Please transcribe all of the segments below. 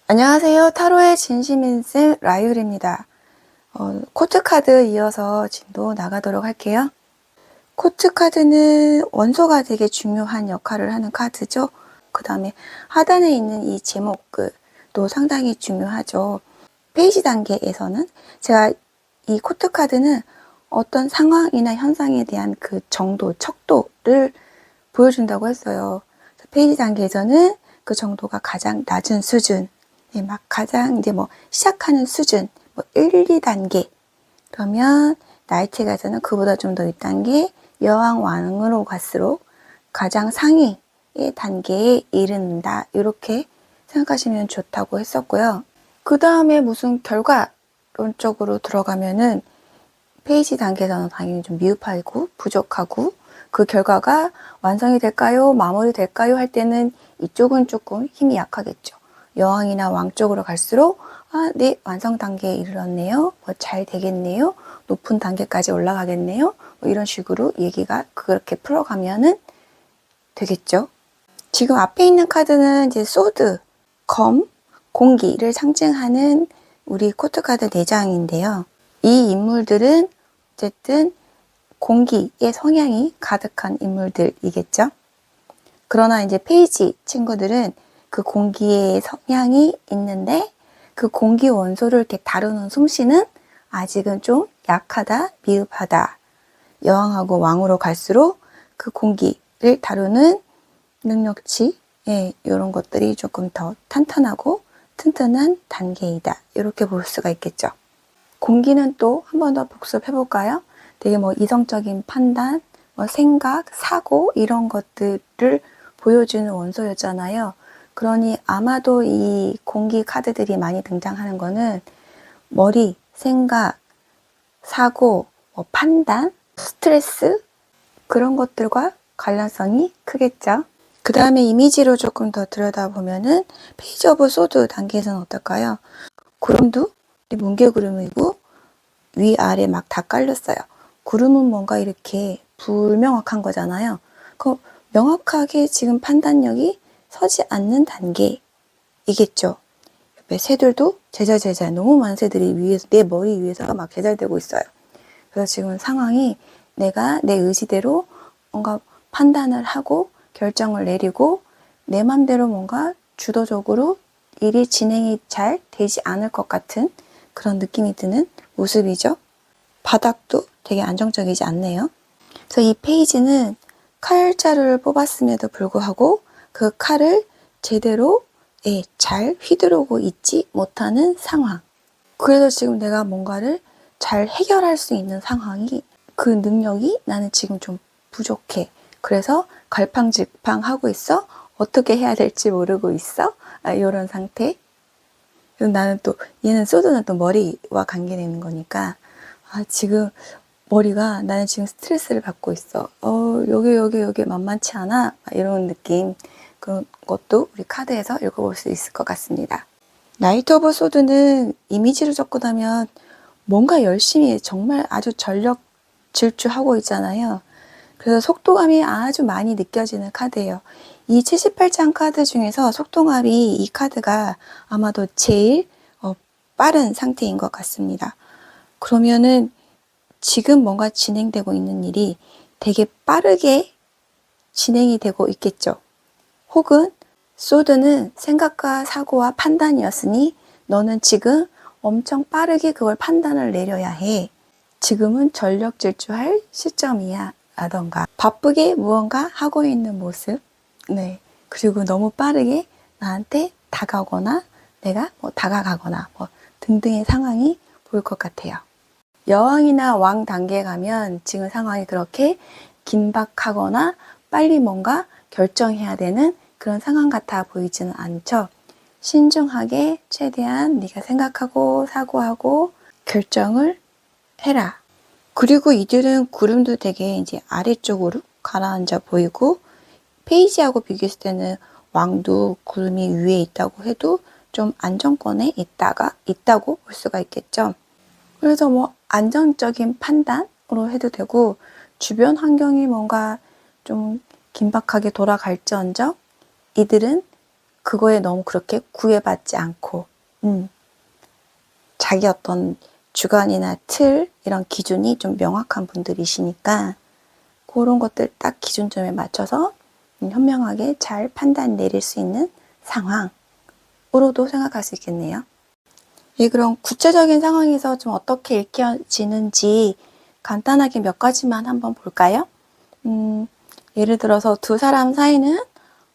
안녕하세요. 타로의 진심인생 라율입니다. 코트카드 이어서 진도 나가도록 할게요. 코트카드는 원소가 되게 중요한 역할을 하는 카드죠. 그 다음에 하단에 있는 이 제목도 상당히 중요하죠. 페이지 단계에서는 제가 이 코트카드는 어떤 상황이나 현상에 대한 그 정도, 척도를 보여준다고 했어요. 페이지 단계에서는 그 정도가 가장 낮은 수준, 막 가장 이제 시작하는 수준, 1, 2단계. 그러면 나이트가에서는 그보다 좀 더 윗단계, 여왕 왕으로 갈수록 가장 상위의 단계에 이른다. 이렇게 생각하시면 좋다고 했었고요. 그 다음에 무슨 결과론적으로 들어가면은 페이지 단계에서는 당연히 좀 미흡하고 부족하고 그 결과가 완성이 될까요? 마무리 될까요? 할 때는 이쪽은 조금 힘이 약하겠죠. 여왕이나 왕 쪽으로 갈수록 네, 완성 단계에 이르렀네요. 잘 되겠네요. 높은 단계까지 올라가겠네요. 이런 식으로 얘기가 그렇게 풀어가면은 되겠죠. 지금 앞에 있는 카드는 이제 소드, 검, 공기를 상징하는 우리 코트카드 4장인데요. 이 인물들은 어쨌든 공기의 성향이 가득한 인물들이겠죠. 그러나 이제 페이지 친구들은 그 공기의 성향이 있는데 그 공기 원소를 이렇게 다루는 솜씨는 아직은 좀 약하다, 미흡하다. 여왕하고 왕으로 갈수록 그 공기를 다루는 능력치, 이런 것들이 조금 더 탄탄하고 튼튼한 단계이다. 이렇게 볼 수가 있겠죠. 공기는 또 한 번 더 복습해 볼까요? 되게 이성적인 판단, 생각, 사고 이런 것들을 보여주는 원소였잖아요. 그러니 아마도 이 공기 카드들이 많이 등장하는 거는 머리, 생각, 사고, 판단, 스트레스 그런 것들과 관련성이 크겠죠. 그 다음에 이미지로 조금 더 들여다보면은 페이지 오브 소드 단계에서는 어떨까요? 구름도 뭉게구름이고 위아래 막 다 깔렸어요. 구름은 뭔가 이렇게 불명확한 거잖아요. 그 명확하게 지금 판단력이 서지 않는 단계이겠죠. 옆에 새들도 제잘제잘 너무 많은 새들이 위에서 내 머리 위에서 막 제잘되고 있어요. 그래서 지금 상황이 내가 내 의지대로 뭔가 판단을 하고 결정을 내리고 내 맘대로 뭔가 주도적으로 일이 진행이 잘 되지 않을 것 같은 그런 느낌이 드는 모습이죠. 바닥도 되게 안정적이지 않네요. 그래서 이 페이지는 칼자루를 뽑았음에도 불구하고 그 칼을 제대로 잘 휘두르고 있지 못하는 상황. 그래서 지금 내가 뭔가를 잘 해결할 수 있는 상황이 그 능력이 나는 지금 좀 부족해. 그래서 갈팡질팡하고 있어. 어떻게 해야 될지 모르고 있어. 이런 상태. 나는 또 얘는 소드는 또 머리와 관계되는 거니까 지금 머리가 나는 지금 스트레스를 받고 있어. 여기 만만치 않아. 이런 느낌. 그런 것도 우리 카드에서 읽어볼 수 있을 것 같습니다. 나이트 오브 소드는 이미지로 접근하면 뭔가 열심히 정말 아주 전력 질주하고 있잖아요. 그래서 속도감이 아주 많이 느껴지는 카드예요. 이 78장 카드 중에서 속도감이 이 카드가 아마도 제일 빠른 상태인 것 같습니다. 그러면은 지금 뭔가 진행되고 있는 일이 되게 빠르게 진행이 되고 있겠죠. 혹은 소드는 생각과 사고와 판단이었으니 너는 지금 엄청 빠르게 그걸 판단을 내려야 해. 지금은 전력 질주할 시점이야. 라던가 바쁘게 무언가 하고 있는 모습. 그리고 너무 빠르게 나한테 다가오거나 내가 다가가거나 등등의 상황이 보일 것 같아요. 여왕이나 왕 단계에 가면 지금 상황이 그렇게 긴박하거나 빨리 뭔가 결정해야 되는 그런 상황 같아 보이지는 않죠. 신중하게 최대한 네가 생각하고 사고하고 결정을 해라. 그리고 이들은 구름도 되게 이제 아래쪽으로 가라앉아 보이고 페이지하고 비교했을 때는 왕도 구름이 위에 있다고 해도 좀 안정권에 있다고 볼 수가 있겠죠. 그래서 안정적인 판단으로 해도 되고 주변 환경이 뭔가 좀 긴박하게 돌아갈지언정 이들은 그거에 너무 그렇게 구애받지 않고, 자기 어떤 주관이나 틀, 이런 기준이 좀 명확한 분들이시니까, 그런 것들 딱 기준점에 맞춰서 현명하게 잘 판단 내릴 수 있는 상황으로도 생각할 수 있겠네요. 예, 그럼 구체적인 상황에서 좀 어떻게 읽혀지는지 간단하게 몇 가지만 한번 볼까요? 예를 들어서 두 사람 사이는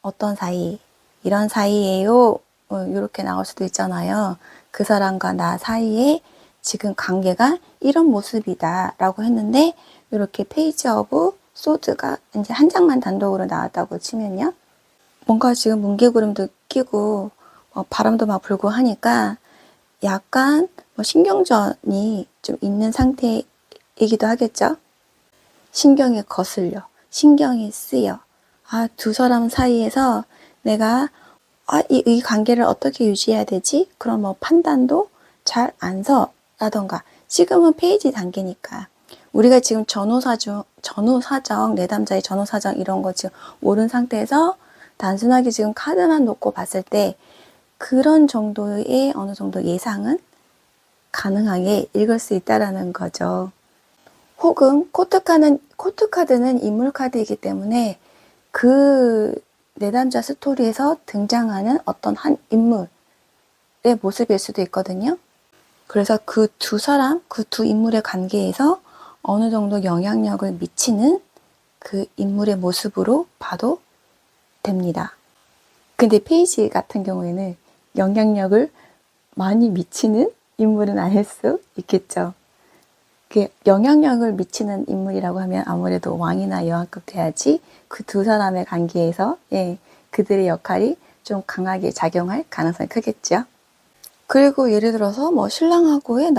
어떤 사이, 이런 사이예요. 이렇게 나올 수도 있잖아요. 그 사람과 나 사이에 지금 관계가 이런 모습이다 라고 했는데, 이렇게 페이지 오브 소드가 이제 한 장만 단독으로 나왔다고 치면요. 뭔가 지금 뭉게구름도 끼고 바람도 막 불고 하니까 약간 신경전이 좀 있는 상태이기도 하겠죠. 신경이 거슬려, 신경이 쓰여. 두 사람 사이에서 내가 이 관계를 어떻게 유지해야 되지? 그런 판단도 잘 안 서라던가. 지금은 페이지 단계니까 우리가 지금 전후사정, 내담자의 전후사정 이런 거 지금 모르는 상태에서 단순하게 지금 카드만 놓고 봤을 때 그런 정도의 어느 정도 예상은 가능하게 읽을 수 있다라는 거죠. 혹은 코트카드는 인물 카드이기 때문에 그 내담자 스토리에서 등장하는 어떤 한 인물의 모습일 수도 있거든요. 그래서 그 두 사람, 그 두 인물의 관계에서 어느 정도 영향력을 미치는 그 인물의 모습으로 봐도 됩니다. 근데 페이지 같은 경우에는 영향력을 많이 미치는 인물은 아닐 수 있겠죠. 영향력을 미치는 인물이라고 하면 아무래도 왕이나 여왕급 돼야지 그 두 사람의 관계에서 그들의 역할이 좀 강하게 작용할 가능성이 크겠죠. 그리고 예를 들어서 신랑하고의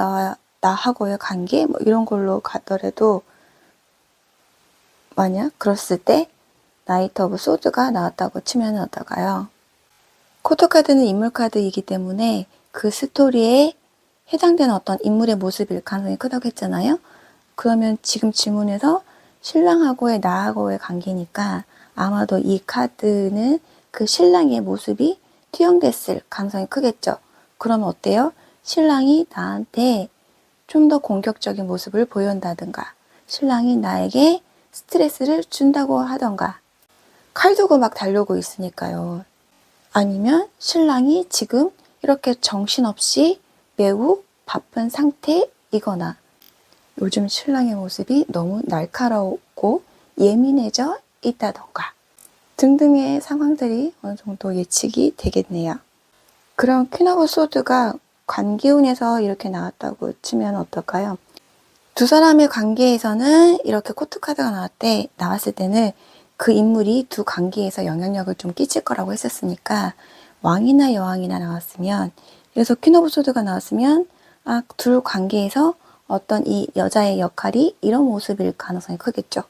나하고의 관계 이런 걸로 가더라도 만약 그랬을 때 나이트 오브 소드가 나왔다고 치면 어떨까요? 코트카드는 인물 카드이기 때문에 그 스토리에 해당되는 어떤 인물의 모습일 가능성이 크다고 했잖아요. 그러면 지금 질문에서 신랑하고의 나하고의 관계니까 아마도 이 카드는 그 신랑의 모습이 투영됐을 가능성이 크겠죠. 그러면 어때요? 신랑이 나한테 좀 더 공격적인 모습을 보여준다든가, 신랑이 나에게 스트레스를 준다고 하던가, 칼 두고 막 달려오고 있으니까요. 아니면 신랑이 지금 이렇게 정신없이 매우 바쁜 상태이거나, 요즘 신랑의 모습이 너무 날카롭고 예민해져 있다던가 등등의 상황들이 어느 정도 예측이 되겠네요. 그럼 퀸 오브 소드가 관계운에서 이렇게 나왔다고 치면 어떨까요? 두 사람의 관계에서는 이렇게 코트카드가 나왔을 때는 그 인물이 두 관계에서 영향력을 좀 끼칠 거라고 했었으니까 왕이나 여왕이나 나왔으면, 그래서 퀸 오브 소드가 나왔으면 둘 관계에서 어떤 이 여자의 역할이 이런 모습일 가능성이 크겠죠.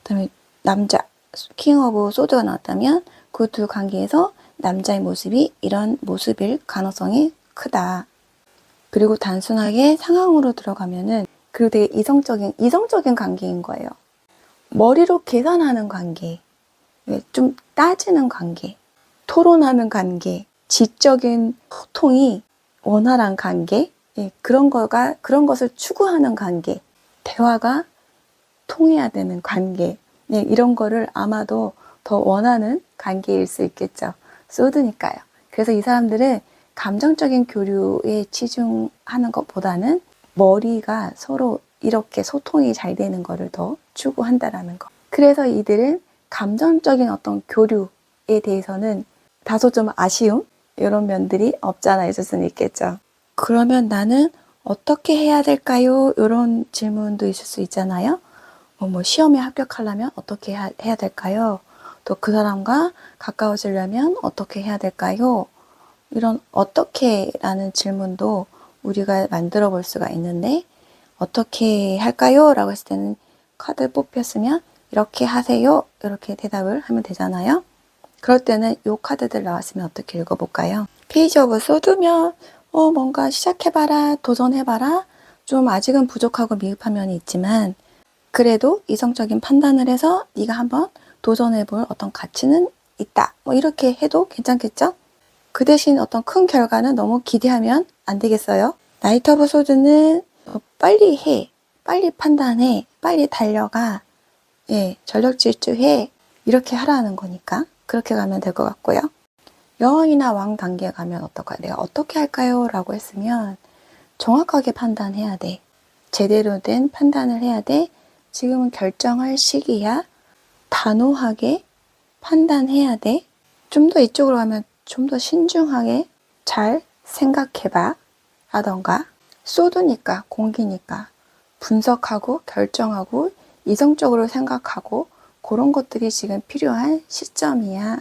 그다음에 킹 오브 소드가 나왔다면 그 두 관계에서 남자의 모습이 이런 모습일 가능성이 크다. 그리고 단순하게 상황으로 들어가면은 그리고 되게 이성적인 관계인 거예요. 머리로 계산하는 관계, 좀 따지는 관계, 토론하는 관계, 지적인 소통이 원활한 관계, 그런 것을 추구하는 관계, 대화가 통해야 되는 관계, 이런 거를 아마도 더 원하는 관계일 수 있겠죠. 소드니까요. 그래서 이 사람들은 감정적인 교류에 치중하는 것보다는 머리가 서로 이렇게 소통이 잘 되는 거를 더 추구한다라는 거. 그래서 이들은 감정적인 어떤 교류에 대해서는 다소 좀 아쉬움? 이런 면들이 없잖아 있을 수는 있겠죠. 그러면 나는 어떻게 해야 될까요? 이런 질문도 있을 수 있잖아요. 시험에 합격하려면 어떻게 해야 될까요? 또 그 사람과 가까워지려면 어떻게 해야 될까요? 이런 어떻게라는 질문도 우리가 만들어 볼 수가 있는데, 어떻게 할까요? 라고 했을 때는 카드 뽑혔으면 이렇게 하세요. 이렇게 대답을 하면 되잖아요. 그럴 때는 이 카드들 나왔으면 어떻게 읽어볼까요? 페이지 오브 소드면 뭔가 시작해봐라, 도전해봐라. 좀 아직은 부족하고 미흡한 면이 있지만 그래도 이성적인 판단을 해서 네가 한번 도전해볼 어떤 가치는 있다. 이렇게 해도 괜찮겠죠? 그 대신 어떤 큰 결과는 너무 기대하면 안 되겠어요? 나이트 오브 소드는 빨리 해, 빨리 판단해, 빨리 달려가, 예, 전력 질주해, 이렇게 하라는 거니까 그렇게 가면 될 것 같고요. 여왕이나 왕 단계에 가면 어떨까요? 내가 어떻게 할까요? 라고 했으면 정확하게 판단해야 돼. 제대로 된 판단을 해야 돼. 지금은 결정할 시기야. 단호하게 판단해야 돼. 좀 더 이쪽으로 가면 좀 더 신중하게 잘 생각해봐 라던가, 소드니까, 공기니까 분석하고 결정하고 이성적으로 생각하고 그런 것들이 지금 필요한 시점이야.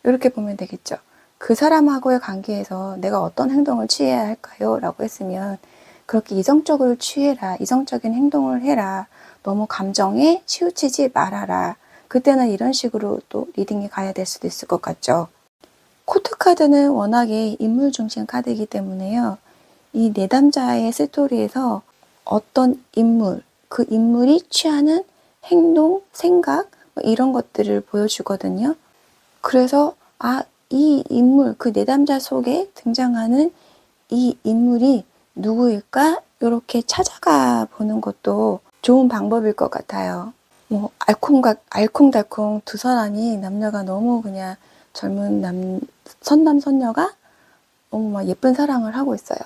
이렇게 보면 되겠죠. 그 사람하고의 관계에서 내가 어떤 행동을 취해야 할까요? 라고 했으면 그렇게 이성적으로 취해라. 이성적인 행동을 해라. 너무 감정에 치우치지 말아라. 그때는 이런 식으로 또 리딩이 가야 될 수도 있을 것 같죠. 코트카드는 워낙에 인물 중심 카드이기 때문에요. 이 내담자의 스토리에서 어떤 인물, 그 인물이 취하는 행동, 생각 이런 것들을 보여주거든요. 그래서 이 인물, 그 내담자 속에 등장하는 이 인물이 누구일까? 이렇게 찾아가 보는 것도 좋은 방법일 것 같아요. 뭐 알콩달콩 두 사람이 남녀가 너무 그냥 젊은 선남 선녀가 너무 막 예쁜 사랑을 하고 있어요.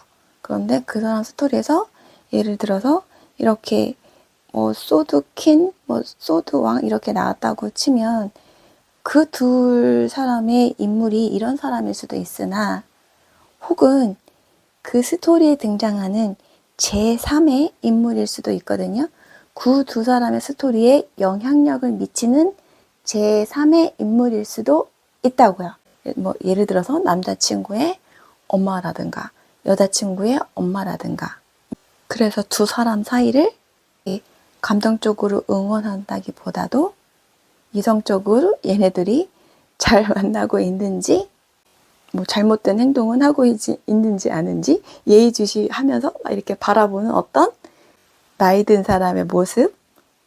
그런데 그 사람 스토리에서 예를 들어서 이렇게 소드퀸, 소드왕 이렇게 나왔다고 치면 그 둘 사람의 인물이 이런 사람일 수도 있으나 혹은 그 스토리에 등장하는 제3의 인물일 수도 있거든요. 그 두 사람의 스토리에 영향력을 미치는 제3의 인물일 수도 있다고요. 예를 들어서 남자친구의 엄마라든가 여자친구의 엄마라든가. 그래서 두 사람 사이를 감정적으로 응원한다기보다도 이성적으로 얘네들이 잘 만나고 있는지, 잘못된 행동은 하고 있는지 아닌지 예의주시하면서 이렇게 바라보는 어떤 나이 든 사람의 모습,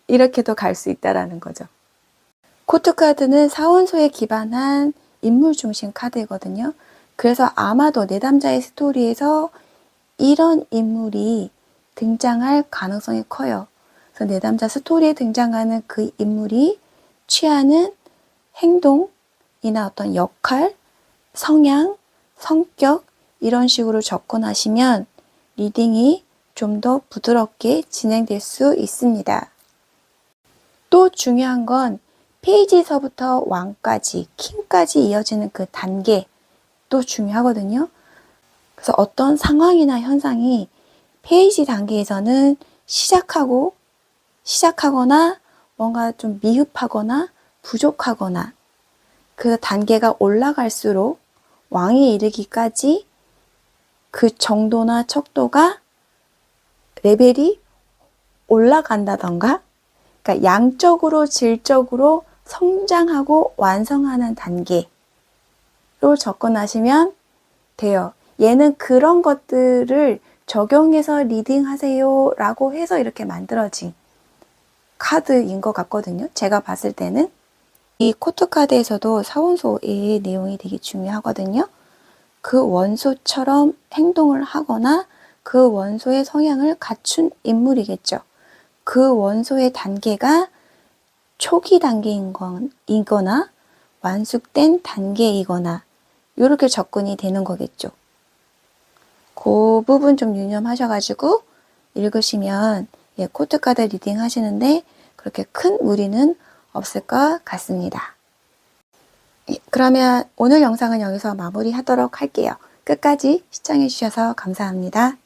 이렇게도 갈 수 있다라는 거죠. 코트카드는 사원소에 기반한 인물 중심 카드이거든요. 그래서 아마도 내담자의 스토리에서 이런 인물이 등장할 가능성이 커요. 그래서 내담자 스토리에 등장하는 그 인물이 취하는 행동이나 어떤 역할, 성향, 성격 이런 식으로 접근하시면 리딩이 좀 더 부드럽게 진행될 수 있습니다. 또 중요한 건 페이지서부터 왕까지, 킹까지 이어지는 그 단계도 중요하거든요. 그래서 어떤 상황이나 현상이 페이지 단계에서는 시작하거나 뭔가 좀 미흡하거나 부족하거나 그 단계가 올라갈수록 왕에 이르기까지 그 정도나 척도가 레벨이 올라간다던가, 그러니까 양적으로 질적으로 성장하고 완성하는 단계로 접근하시면 돼요. 얘는 그런 것들을 적용해서 리딩하세요 라고 해서 이렇게 만들어진 카드인 것 같거든요. 제가 봤을 때는. 이 코트카드에서도 사원소의 내용이 되게 중요하거든요. 그 원소처럼 행동을 하거나 그 원소의 성향을 갖춘 인물이겠죠. 그 원소의 단계가 초기 단계이거나 완숙된 단계이거나 이렇게 접근이 되는 거겠죠. 그 부분 좀 유념하셔가지고 읽으시면 코트카드 리딩 하시는데 그렇게 큰 무리는 없을 것 같습니다. 그러면 오늘 영상은 여기서 마무리하도록 할게요. 끝까지 시청해주셔서 감사합니다.